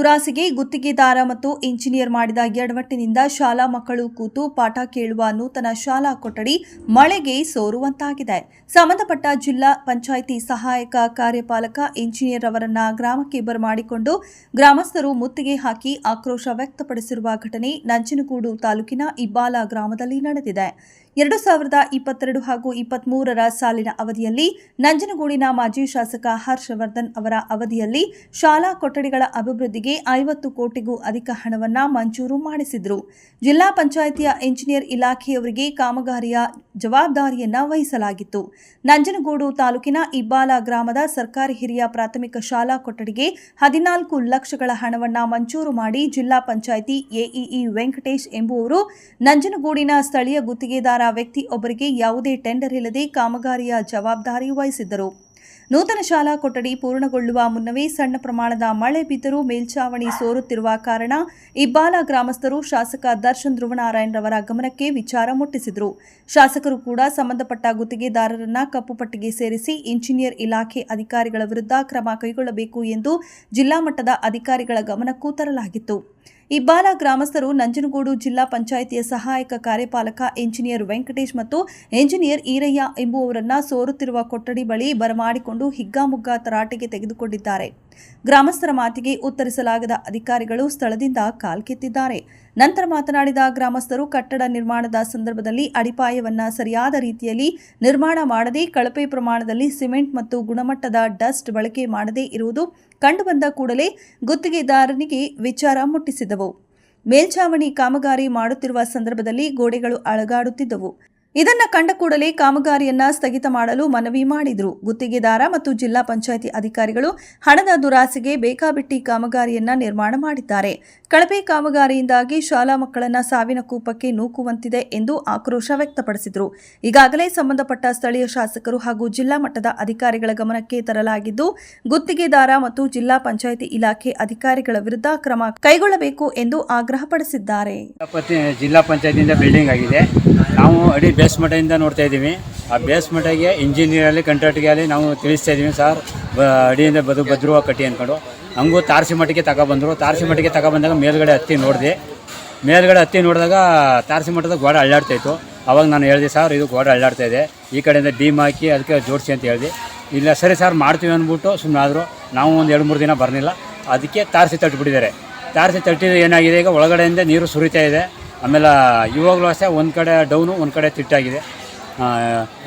ದುರಾಸೆಗೆ ಗುತ್ತಿಗೆದಾರ ಮತ್ತು ಇಂಜಿನಿಯರ್ ಮಾಡಿದ ಎಡವಟ್ಟಿನಿಂದ ಶಾಲಾ ಮಕ್ಕಳು ಕೂತು ಪಾಠ ಕೇಳುವ ನೂತನ ಶಾಲಾ ಕೊಠಡಿ ಮಳೆಗೆ ಸೋರುವಂತಾಗಿದೆ. ಸಂಬಂಧಪಟ್ಟ ಜಿಲ್ಲಾ ಪಂಚಾಯಿತಿ ಸಹಾಯಕ ಕಾರ್ಯಪಾಲಕ ಇಂಜಿನಿಯರ್ ಅವರನ್ನ ಗ್ರಾಮಕ್ಕೆ ಬರಮಾಡಿಕೊಂಡು ಗ್ರಾಮಸ್ಥರು ಮುತ್ತಿಗೆ ಹಾಕಿ ಆಕ್ರೋಶ ವ್ಯಕ್ತಪಡಿಸಿರುವ ಘಟನೆ ನಂಜನಗೂಡು ತಾಲೂಕಿನ ಇಬ್ಬಾಲ ಗ್ರಾಮದಲ್ಲಿ ನಡೆದಿದೆ. 2022 ಹಾಗೂ 23ರ ಸಾಲಿನ ಅವಧಿಯಲ್ಲಿ ನಂಜನಗೂಡಿನ ಮಾಜಿ ಶಾಸಕ ಹರ್ಷವರ್ಧನ್ ಅವರ ಅವಧಿಯಲ್ಲಿ ಶಾಲಾ ಕೊಠಡಿಗಳ ಅಭಿವೃದ್ಧಿಗೆ 50 ಕೋಟಿಗೂ ಅಧಿಕ ಹಣವನ್ನು ಮಂಜೂರು ಮಾಡಿಸಿದ್ರು. ಜಿಲ್ಲಾ ಪಂಚಾಯಿತಿಯ ಇಂಜಿನಿಯರ್ ಇಲಾಖೆಯವರಿಗೆ ಕಾಮಗಾರಿಯ ಜವಾಬ್ದಾರಿಯನ್ನ ವಹಿಸಲಾಗಿತ್ತು. ನಂಜನಗೂಡು ತಾಲೂಕಿನ ಇಬ್ಬಾಲ ಗ್ರಾಮದ ಸರ್ಕಾರಿ ಹಿರಿಯ ಪ್ರಾಥಮಿಕ ಶಾಲಾ ಕೊಠಡಿಗೆ 14 ಲಕ್ಷಗಳ ಹಣವನ್ನು ಮಂಜೂರು ಮಾಡಿ ಜಿಲ್ಲಾ ಪಂಚಾಯಿತಿ ಎಇಇ ವೆಂಕಟೇಶ್ ಎಂಬುವರು ನಂಜನಗೂಡಿನ ಸ್ಥಳೀಯ ಗುತ್ತಿಗೆದಾರ ವ್ಯಕ್ತಿಯೊಬ್ಬರಿಗೆ ಯಾವುದೇ ಟೆಂಡರ್ ಇಲ್ಲದೆ ಕಾಮಗಾರಿಯ ಜವಾಬ್ದಾರಿ ವಹಿಸಿದ್ದರು. ನೂತನ ಶಾಲಾ ಕೊಠಡಿ ಪೂರ್ಣಗೊಳ್ಳುವ ಮುನ್ನವೇ ಸಣ್ಣ ಪ್ರಮಾಣದ ಮಳೆ ಬಿದ್ದರೂ ಮೇಲ್ಛಾವಣಿ ಸೋರುತ್ತಿರುವ ಕಾರಣ ಇಬ್ಬಾಲ ಗ್ರಾಮಸ್ಥರು ಶಾಸಕ ದರ್ಶನ್ ಧ್ರುವನಾರಾಯಣರವರ ಗಮನಕ್ಕೆ ವಿಚಾರ ಮುಟ್ಟಿಸಿದರು. ಶಾಸಕರು ಕೂಡ ಸಂಬಂಧಪಟ್ಟ ಗುತ್ತಿಗೆದಾರರನ್ನ ಕಪ್ಪುಪಟ್ಟಿಗೆ ಸೇರಿಸಿ ಇಂಜಿನಿಯರ್ ಇಲಾಖೆ ಅಧಿಕಾರಿಗಳ ವಿರುದ್ಧ ಕ್ರಮ ಕೈಗೊಳ್ಳಬೇಕು ಎಂದು ಜಿಲ್ಲಾ ಮಟ್ಟದ ಅಧಿಕಾರಿಗಳ ಗಮನಕ್ಕೂ ತರಲಾಗಿತ್ತು. ಇಬ್ಬಾಲ ಗ್ರಾಮಸ್ಥರು ನಂಜನಗೂಡು ಜಿಲ್ಲಾ ಪಂಚಾಯಿತಿಯ ಸಹಾಯಕ ಕಾರ್ಯಪಾಲಕ ಇಂಜಿನಿಯರ್ ವೆಂಕಟೇಶ್ ಮತ್ತು ಇಂಜಿನಿಯರ್ ಈರಯ್ಯ ಎಂಬುವವರನ್ನ ಸೋರುತ್ತಿರುವ ಕೊಠಡಿ ಬಳಿ ಬರಮಾಡಿಕೊಂಡು ಹಿಗ್ಗಾಮುಗ್ಗಾ ತರಾಟೆಗೆ ತೆಗೆದುಕೊಂಡಿದ್ದಾರೆ. ಗ್ರಾಮಸ್ಥರ ಮಾತಿಗೆ ಉತ್ತರಿಸಲಾಗದ ಅಧಿಕಾರಿಗಳು ಸ್ಥಳದಿಂದ ಕಾಲ್ಕಿತ್ತಿದ್ದಾರೆ. ನಂತರ ಮಾತನಾಡಿದ ಗ್ರಾಮಸ್ಥರು, ಕಟ್ಟಡ ನಿರ್ಮಾಣದ ಸಂದರ್ಭದಲ್ಲಿ ಅಡಿಪಾಯವನ್ನ ಸರಿಯಾದ ರೀತಿಯಲ್ಲಿ ನಿರ್ಮಾಣ ಮಾಡದೆ ಕಳಪೆ ಪ್ರಮಾಣದಲ್ಲಿ ಸಿಮೆಂಟ್ ಮತ್ತು ಗುಣಮಟ್ಟದ ಡಸ್ಟ್ ಬಳಕೆ ಮಾಡದೇ ಇರುವುದು ಕಂಡುಬಂದ ಕೂಡಲೇ ಗುತ್ತಿಗೆದಾರನಿಗೆ ವಿಚಾರ ಮುಟ್ಟಿಸಿದವು. ಮೇಲ್ಛಾವಣಿ ಕಾಮಗಾರಿ ಮಾಡುತ್ತಿರುವ ಸಂದರ್ಭದಲ್ಲಿ ಗೋಡೆಗಳು ಅಲುಗಾಡುತ್ತಿದ್ದವು. ಇದನ್ನ ಕಂಡ ಕೂಡಲೇ ಕಾಮಗಾರಿಯನ್ನ ಸ್ಥಗಿತ ಮಾಡಲು ಮನವಿ ಮಾಡಿದ್ರು. ಗುತ್ತಿಗೆದಾರ ಮತ್ತು ಜಿಲ್ಲಾ ಪಂಚಾಯಿತಿ ಅಧಿಕಾರಿಗಳು ಹಣದ ದುರಾಸೆಗೆ ಬೇಕಾಬಿಟ್ಟಿ ಕಾಮಗಾರಿಯನ್ನ ನಿರ್ಮಾಣ ಮಾಡಿದ್ದಾರೆ. ಕಳಪೆ ಕಾಮಗಾರಿಯಿಂದಾಗಿ ಶಾಲಾ ಮಕ್ಕಳನ್ನ ಸಾವಿನ ಕೂಪಕ್ಕೆ ನೂಕುವಂತಿದೆ ಎಂದು ಆಕ್ರೋಶ ವ್ಯಕ್ತಪಡಿಸಿದರು. ಈಗಾಗಲೇ ಸಂಬಂಧಪಟ್ಟ ಸ್ಥಳೀಯ ಶಾಸಕರು ಹಾಗೂ ಜಿಲ್ಲಾ ಮಟ್ಟದ ಅಧಿಕಾರಿಗಳ ಗಮನಕ್ಕೆ ತರಲಾಗಿದ್ದು, ಗುತ್ತಿಗೆದಾರ ಮತ್ತು ಜಿಲ್ಲಾ ಪಂಚಾಯಿತಿ ಇಲಾಖೆ ಅಧಿಕಾರಿಗಳ ವಿರುದ್ಧ ಕ್ರಮ ಕೈಗೊಳ್ಳಬೇಕು ಎಂದು ಆಗ್ರಹಪಡಿಸಿದ್ದಾರೆ. ಜಿಲ್ಲಾ ಪಂಚಾಯತಿಯಿಂದ ಬಿಲ್ಡಿಂಗ್ ಆಗಿದೆ. ನಾವು ಅಡಿ ಬೇಸ್ ಮಟ್ಟದಿಂದ ನೋಡ್ತಾ ಇದ್ದೀವಿ. ಆ ಬೇಸ್ ಮಟ್ಟಿಗೆ ಇಂಜಿನಿಯರಲ್ಲಿ ಕಾಂಟ್ರಾಕ್ಟ್ಗೆ ಅಲ್ಲಿ ನಾವು ತಿಳಿಸ್ತಾ ಇದ್ದೀವಿ, ಸರ್ ಅಡಿಯಿಂದ ಭದ್ರವಾಗಿ ಕಟ್ಟಿ ಅಂದ್ಕೊಂಡು. ಹಂಗೂ ತಾರಸಿ ಮಟ್ಟಿಗೆ ತಗೊಬಂದರು. ತಾರಸಿ ಮಟ್ಟಿಗೆ ತಗೊಬಂದಾಗ ಮೇಲ್ಗಡೆ ಹತ್ತಿ ನೋಡಿದಾಗ ತಾರಸಿ ಮಟ್ಟದ ಗೋಡೆ ಅಳ್ಳಾಡ್ತಾಯಿತ್ತು. ಅವಾಗ ನಾನು ಹೇಳಿದೆ, ಸರ್ ಇದು ಗೋಡೆ ಅಳ್ಳಾಡ್ತಾ ಇದೆ, ಈ ಕಡೆಯಿಂದ ಬೀಮ್ ಹಾಕಿ ಅದಕ್ಕೆ ಜೋಡಿಸಿ ಅಂತ ಹೇಳಿದೆ. ಇಲ್ಲ ಸರಿ ಸರ್ ಮಾಡ್ತೀವಿ ಅಂದ್ಬಿಟ್ಟು ಸುಮ್ಮನೆ ಆದರು. ನಾವು ಒಂದು 2-3 ದಿನ ಬರಲಿಲ್ಲ. ಅದಕ್ಕೆ ತಾರಸಿ ತಟ್ಟಿಬಿಟ್ಟಿದ್ದಾರೆ. ತಾರಸಿ ತಟ್ಟಿದ್ರೆ ಏನಾಗಿದೆ, ಈಗ ಒಳಗಡೆಯಿಂದ ನೀರು ಸುರಿತಾ ಇದೆ. ಆಮೇಲೆ ಇವಾಗಲೂ ಅಷ್ಟೇ ಒಂದು ಕಡೆ ಡೌನು, ಒಂದು ಕಡೆ ತಿಟ್ಟಾಗಿದೆ.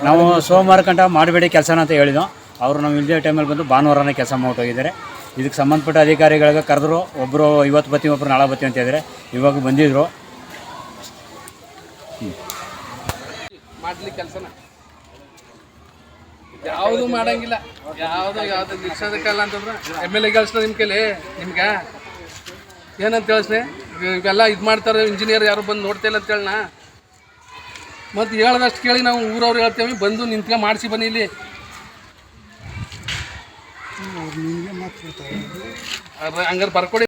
ನಾವು ಸೋಮವಾರ ಗಂಟ ಮಾಡಬೇಡಿ ಕೆಲಸನ ಅಂತ ಹೇಳಿದ್ವು. ಅವರು ನಾವು ಇಲ್ಲದೇ ಟೈಮಲ್ಲಿ ಬಂದು ಭಾನುವಾರನೇ ಕೆಲಸ ಮಾಡಿಹೋಗಿದ್ದಾರೆ. ಇದಕ್ಕೆ ಸಂಬಂಧಪಟ್ಟ ಅಧಿಕಾರಿಗಳಿಗೆ ಕರೆದ್ರು. ಒಬ್ಬರು ಇವತ್ತು ಬರ್ತೀವಿ, ಒಬ್ಬರು ನಾಳೆ ಬರ್ತೀವಿ ಅಂತ ಹೇಳಿದರೆ ಇವಾಗ ಬಂದಿದ್ದರು. ಮಾಡಲಿ ಕೆಲಸನ ಯಾವುದು ಮಾಡೋಂಗಿಲ್ಲ, ಯಾವುದು ನಿಲ್ಸೋದಕ್ಕಲ್ಲ ಅಂತಂದ್ರೆ MLA ಕಳಿಸ್ನ ನಿಮ್ಮ ಕೈಲಿ. ನಿಮ್ಗೆ ಏನಂತ ಹೇಳಿಸ್ನೆ, ಇವೆಲ್ಲ ಇದು ಮಾಡ್ತಾರೆ ಇಂಜಿನಿಯರ್ ಯಾರು ಬಂದು ನೋಡ್ತಾ ಇಲ್ಲ ಅಂತ ಹೇಳೋಣ. ಮತ್ತು ಹೇಳ್ದಷ್ಟು ಕೇಳಿ ನಾವು ಊರವ್ರು ಹೇಳ್ತೇವೆ, ಬಂದು ನಿಂತ್ಕೊಂಡು ಮಾಡಿಸಿ ಬನ್ನಿ ಇಲ್ಲಿ. ಹಂಗಾರೆ ಬರ್ಕೊಡಿ.